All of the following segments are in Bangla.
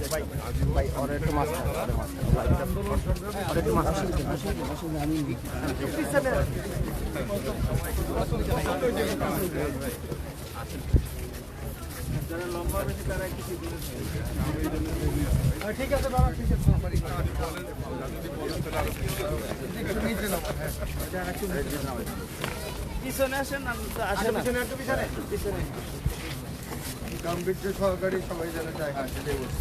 ভাই আর একটু মাছ আর একটু মাছ আমি যারা লম্বা বেশি তারা কিছু ঠিক আছে বাবা ঠিক আছে পিছনে আসেন আসেন পিছনে একটু পিছনে পিছনে গাম্ভীর্য সহকারী সবাই যেন চায় হ্যাঁ সেটাই বলছি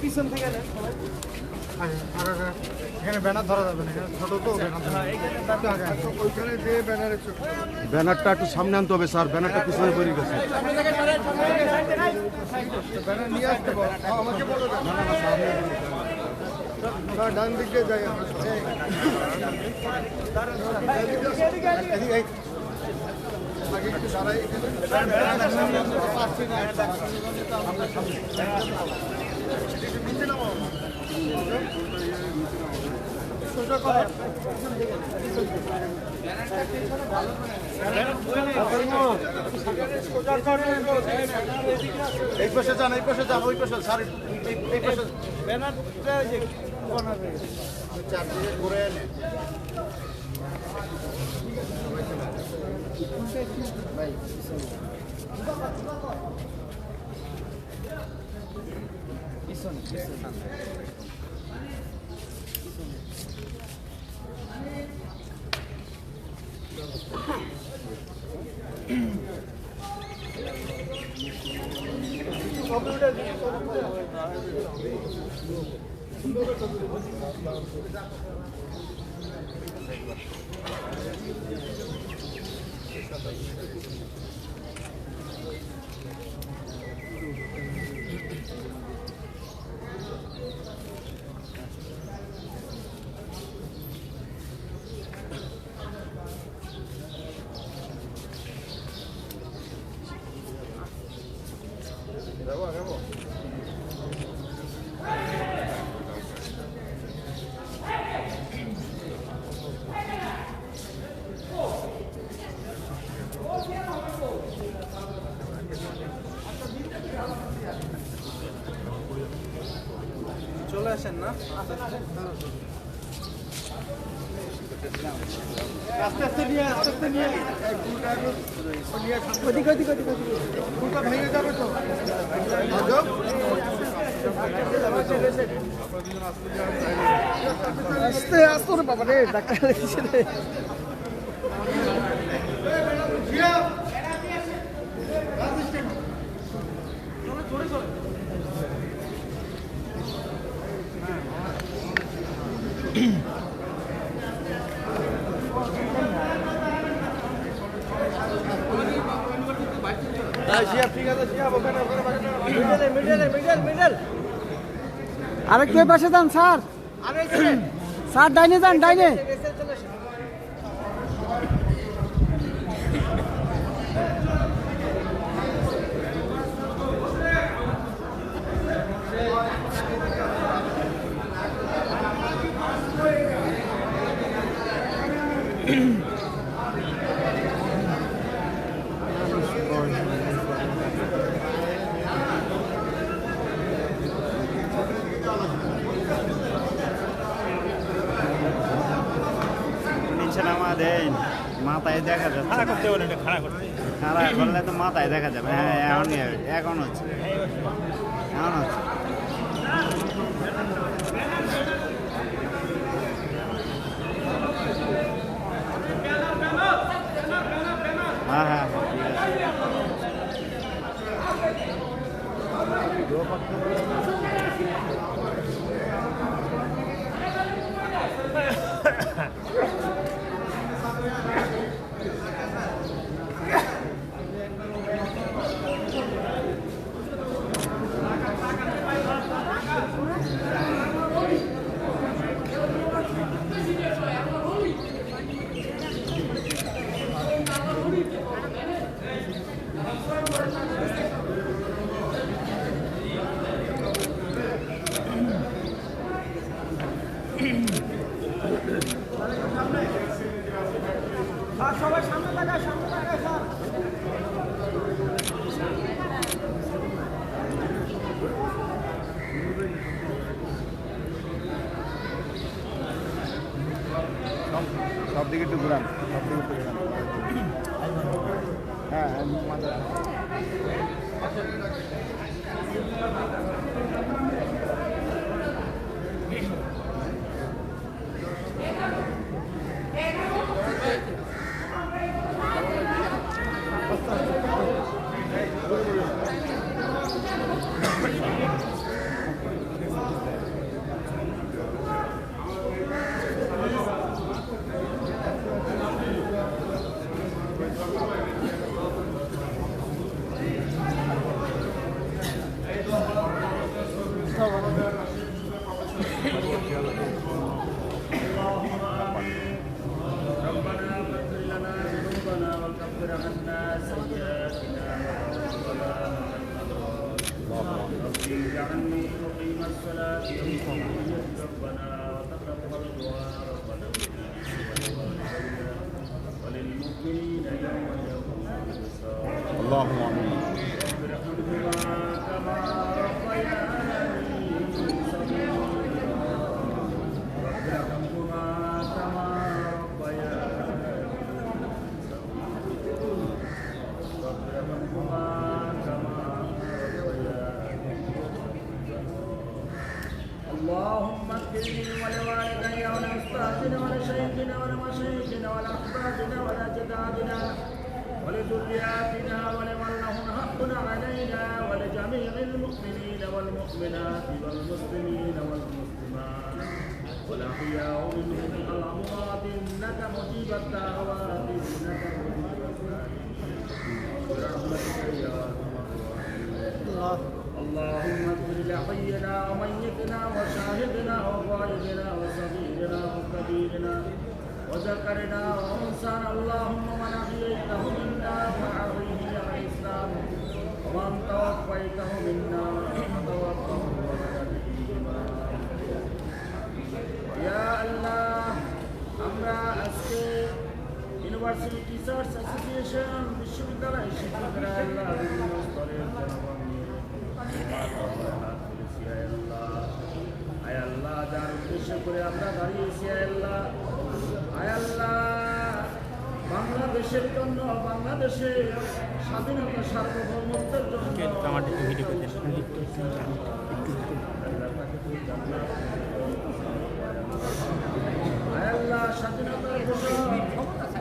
পিছন থেকে এখানে ব্যানার ধরা যাবে না ছোট তো ওইখানে যে ব্যানারটা একটু সামনে আনতে হবে স্যার ব্যানারটা পিছনে পড়ে গেছে ব্যানার নিয়ে আসতে আমাকে বলো ডান দিকে যাই আগে একটু দাঁড়াই এই পাশে যান ওই পাশে স্যার এই পাশে ব্যানারটা চারদিকে ঘুরে এনে চলে আসেন না আস্তে আস্তে নিয়ে ওদিকে ফুলটা ভেঙে যাবে তো আস্তে আস্তে বাবা রে ডাক্তার আরেকটু পাশে যান স্যার স্যার ডাইনে যান ডাইনে মাথায় দেখা যাচ্ছে খাড়া করলে তো মাথায় দেখা যাবে হ্যাঁ এখন হচ্ছে হ্যাঁ হ্যাঁ দিকে একটু ঘুরান। হ্যাঁ اجعلني مقيم الصلاة ربنا وتقبل دعاء ربنا وللمؤمنين يوم يقوم الحساب اللهم آمين رب ارحمهما كما ربياني صغيرا رب ارحمهما كما ربياني رب ارحمهما اللهم اغفر لي ولوالدي ولأستاذنا ولشيخنا ولمشايخنا ولأحبابنا ولأجدادنا ولذرياتنا ولمن لهم حق علينا ولجميع المؤمنين والمؤمنات والمسلمين والمسلمات والأحياء منهم الأموات إنك مجيب الدعوات إنك مجيب الداعين برحمتك يا أرحم الراحمين اللهم اغفر لحينا وميتنا وشاهدنا وغائبنا وصغيرنا وكبيرنا وذكرنا وانثانا اللهم من احييته منا فاحيه على الاسلام ومن توفيته منا فتوفه على الايمان يا الله আমরা আজকে ইউনিভার্সিটি টিচার্স অ্যাসোসিয়েশন বিশ্ববিদ্যালয় শিক্ষকরা আল্লাহ বিভিন্ন স্তরের জনগণ আয় আল্লাহ যার উদ্দেশ্য করে আমরা দাঁড়িয়েছি আয় আল্লাহ বাংলাদেশের জন্য বাংলাদেশের স্বাধীনতা সার্বভৌমত্বের জন্য আয় আল্লাহ স্বাধীনতার ঘোষণা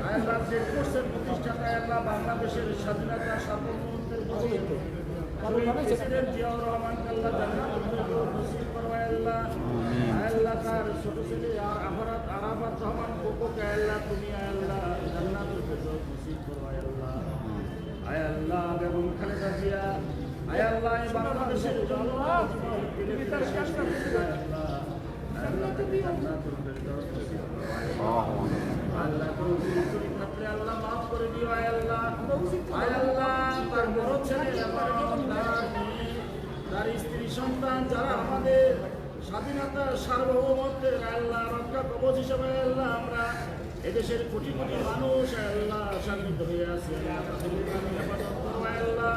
আয় আল্লাহ যে কোর্সের প্রতিষ্ঠাতা আল্লাহ বাংলাদেশের স্বাধীনতা সার্বভৌমত্বের জন্য প্রেসিডেন্ট জিয়াউর রহমানকে আল্লাহ জান্নাতুল নসিব করওয়ায় আল্লাহ তার ছোট ছেলে আরাফাত রহমান কোকোকে আল্লাহ তুমি আল্লাহ জান্নাতুল নসিব করওয়ায় আয় আল্লাহ বেগম খালেদা জিয়া আয় আল্লাহ এই বাংলাদেশের জন্য আল্লাহ তুমি জান্নাতুল নসিব করওয়ায় আল্লাহ তুমি ক্ষেত্রে আল্লাহ মাফ করে দিও আয় আল্লাহ তার বড় ছেলে তার স্ত্রী সন্তান যারা আমাদের স্বাধীনতা সার্বভৌমত্বের আল্লাহ রক্ষা কবচ হিসেবে আল্লাহ আমরা এদেশের কোটি কোটি মানুষ আল্লাহ শান্তিত হয়ে আছে আল্লাহ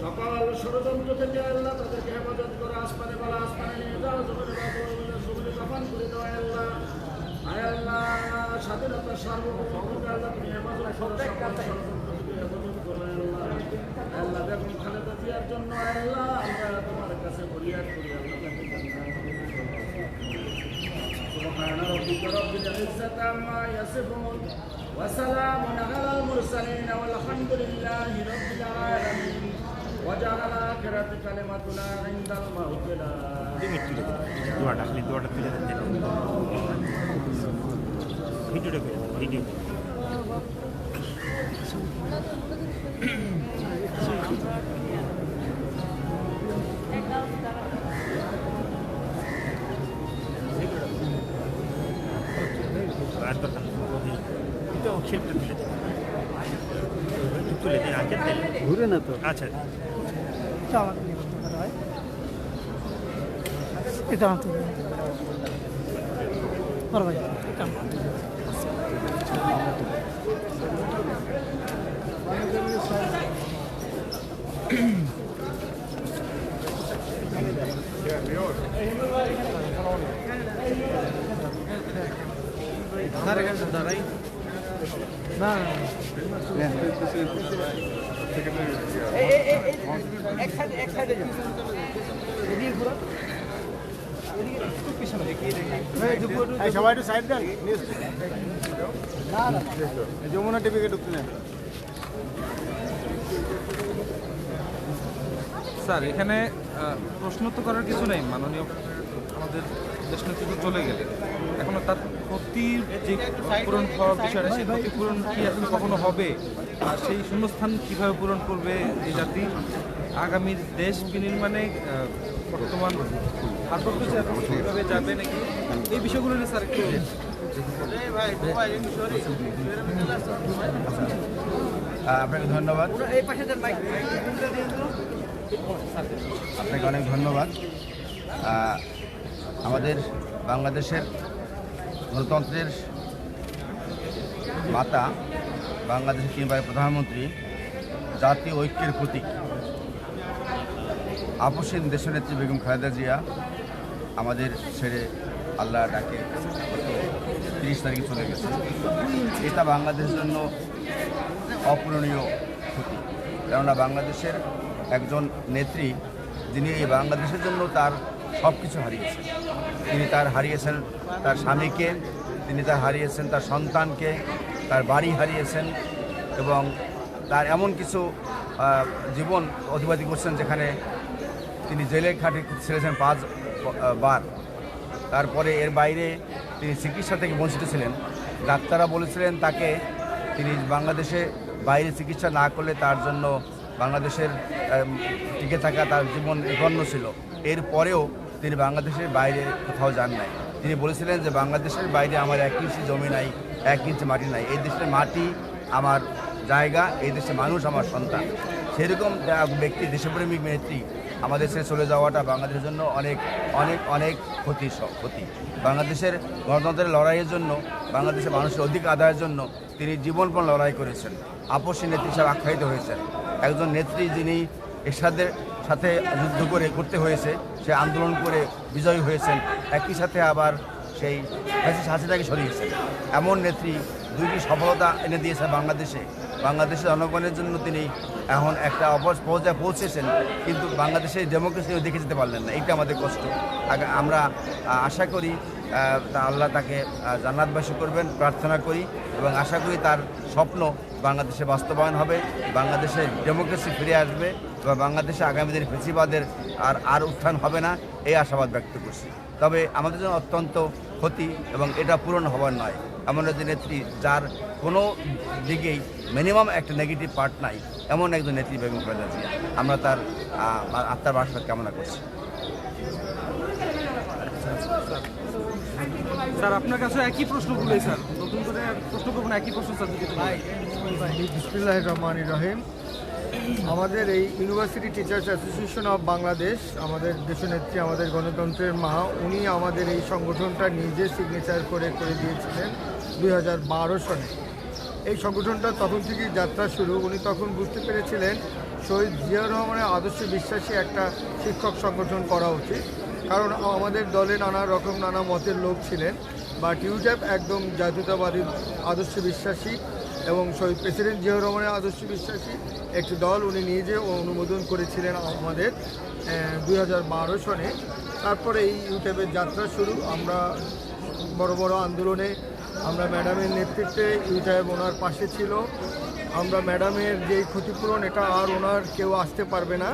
সকল ষড়যন্ত্র থেকে আল্লাহ তাদেরকে হেফাজত করে আসমানে বলা আসমানে নিয়ে যাও জমিনে দফন করে দেওয়া আল্লাহ আয় আল্লাহ স্বাধীনতা সার্বভৌমত্বকে আল্লাহ তুমি হেফাজত করো হেফাজত করো আল্লাহ বেগম খালেদা জিয়ার জন্য আল্লাহ আমরা তোমার কাছে ফরিয়াদ করি سبحان ربك رب العزة عما يصفون وسلام على المرسلين والحمد لله رب العالمين وجعل الآخرة كلمتنا عند الموت ভিডিও তুলে দিন আগে ঘুরে না তো আচ্ছা এটা ভাই দাঁড়াই সবাই একটু সাইড দেন, যমুনা টিভিকে ঢুকতে নেন। স্যার এখানে প্রশ্ন তো করার কিছু নেই, মাননীয় আমাদের দেশ নেতৃত্ব চলে গেলে এখনো তার ক্ষতির যে পূরণ হওয়ার বিষয়টা, সেই ক্ষতিপূরণ কি এখন কখনো হবে, আর সেই শূন্যস্থান কীভাবে পূরণ করবে এই জাতি আগামী দেশ বিনির্মাণে বর্তমান ভারপ্রাপ্ত চেয়ারম্যান কীভাবে যাবে নাকি এই বিষয়গুলো নিয়ে স্যার একটু আপনাকে ধন্যবাদ, আপনাকে অনেক ধন্যবাদ। আমাদের বাংলাদেশের গণতন্ত্রের মাতা, বাংলাদেশের 3বারের প্রধানমন্ত্রী, জাতীয় ঐক্যের প্রতীক আপসীন দেশনেত্রী বেগম খালেদা জিয়া আমাদের ছেড়ে আল্লাহ ডাকে 30 তারিখে চলে গেছে। এটা বাংলাদেশের জন্য অপূরণীয় ক্ষতি, কেননা বাংলাদেশের একজন নেত্রী যিনি এই বাংলাদেশের জন্য তার সব কিছু হারিয়েছেন। তিনি হারিয়েছেন তার স্বামীকে, তিনি হারিয়েছেন তার সন্তানকে, তার বাড়ি হারিয়েছেন এবং তার এমন কিছু জীবন অতিবাহিত করছেন যেখানে তিনি জেলে খাটে ছেড়েছেন 5 বার। তারপরে এর বাইরে তিনি চিকিৎসা থেকে বঞ্চিত ছিলেন। ডাক্তাররা বলেছিলেন তাকে তিনি বাংলাদেশে বাইরে চিকিৎসা না করলে তার জন্য বাংলাদেশের টিকে থাকা তার জীবন বিপন্ন ছিল। এরপরেও তিনি বাংলাদেশের বাইরে কোথাও যান নাই। তিনি বলেছিলেন যে বাংলাদেশের বাইরে আমার 1 ইঞ্চি জমি নাই, 1 ইঞ্চি মাটি নাই, এই দেশের মাটি আমার জায়গা, এই দেশের মানুষ আমার সন্তান। সেরকম ব্যক্তি, দেশপ্রেমিক নেত্রী আমাদের ছেড়ে চলে যাওয়াটা বাংলাদেশের জন্য অনেক অনেক অনেক ক্ষতি। বাংলাদেশের গণতন্ত্রের লড়াইয়ের জন্য, বাংলাদেশের মানুষের অধিকার আদায়ের জন্য তিনি জীবনপণ লড়াই করেছেন, আপসী নেত্রী হিসাবে আখ্যায়িত হয়েছেন। একজন নেত্রী যিনি এরশাদের সাথে যুদ্ধ করতে হয়েছে, সে আন্দোলন করে বিজয়ী হয়েছেন, একই সাথে আবার সেই হাসিনাকে সরিয়েছেন। এমন নেত্রী 2টি সফলতা এনে দিয়েছে বাংলাদেশের জনগণের জন্য। তিনি এখন একটা পর্যায়ে পৌঁছেছেন, কিন্তু বাংলাদেশের ডেমোক্রেসিও দেখে যেতে পারলেন না। এইটা আমাদের কষ্ট। আমরা আশা করি আল্লাহ তাকে জান্নাতবাসী করবেন, প্রার্থনা করি এবং আশা করি তার স্বপ্ন বাংলাদেশে বাস্তবায়ন হবে, বাংলাদেশে ডেমোক্রেসি ফিরে আসবে এবং বাংলাদেশে আগামী দিনে ফ্যাসিবাদের আর উত্থান হবে না, এই আশাবাদ ব্যক্ত করছি। তবে আমাদের জন্য অত্যন্ত ক্ষতি এবং এটা পূরণ হবার নয়। এমন একজন নেত্রী যার কোনো দিকেই মিনিমাম একটা নেগেটিভ পার্ট নাই, এমন একজন নেত্রী বেগম খালেদা জিয়া। আমরা তার আত্মার বাসবাদ কামনা করছি। স্যার আপনার কাছে একই প্রশ্নগুলোই স্যার, নতুন করে প্রশ্ন করবো না, একই প্রশ্ন স্যার। বিসমিল্লাহির রহমানির রহিম। আমাদের এই university teachers association of Bangladesh, আমাদের দেশনেত্রী, আমাদের গণতন্ত্রের মা, উনি আমাদের এই সংগঠনটা নিজে সিগনেচার করে দিয়েছিলেন 2012 সনে। এই সংগঠনটা তখন থেকেই যাত্রা শুরু। উনি তখন বুঝতে পেরেছিলেন শহীদ জিয়াউর রহমানের আদর্শে বিশ্বাসী একটা শিক্ষক সংগঠন করা উচিত, কারণ আমাদের দলে নানা মতের লোক ছিলেন, বাট ইউট্যাপ একদম জাতীয়তাবাদী আদর্শে বিশ্বাসী এবং শহীদ প্রেসিডেন্ট জিয়াউর রহমানের আদর্শে বিশ্বাসী একটি দল উনি নিজে অনুমোদন করেছিলেন আমাদের 2012 সনে। তারপরে এই ইউট্যাপের যাত্রা শুরু। আমরা বড় আন্দোলনে আমরা ম্যাডামের নেতৃত্বে ইউট্যাপ ওনার পাশে ছিল। আমরা ম্যাডামের যেই ক্ষতিপূরণ, এটা আর ওনার কেউ আসতে পারবে না।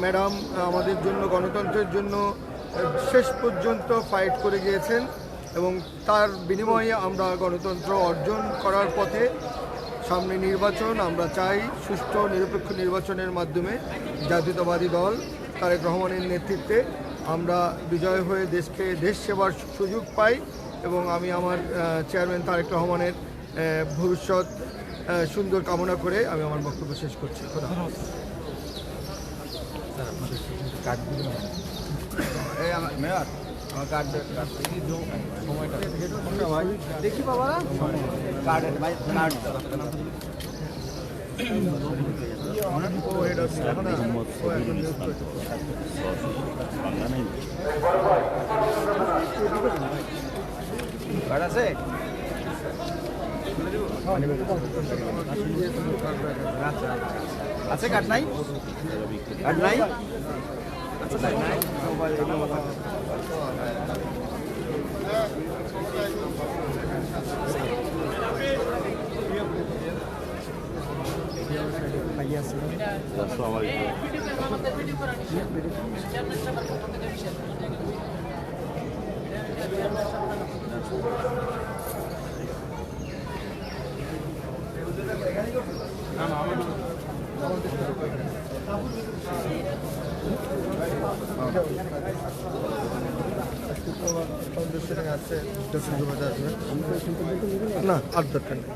ম্যাডাম আমাদের জন্য, গণতন্ত্রের জন্য শেষ পর্যন্ত ফাইট করে গিয়েছেন এবং তার বিনিময়ে আমরা গণতন্ত্র অর্জন করার পথে। সামনে নির্বাচন, আমরা চাই সুষ্ঠু নিরপেক্ষ নির্বাচনের মাধ্যমে জাতীয়তাবাদী দল তারেক রহমানের নেতৃত্বে আমরা বিজয় হয়ে দেশ সেবার সুযোগ পাই এবং আমি আমার চেয়ারম্যান তারেক রহমানের ভবিষ্যৎ সুন্দর কামনা করে আমি আমার বক্তব্য শেষ করছি। দেখি বাবা আছে আছে কার্ড নাই? কার্ড নাই? ফাউন্ডেশনে আছে না আর দরকার নেই।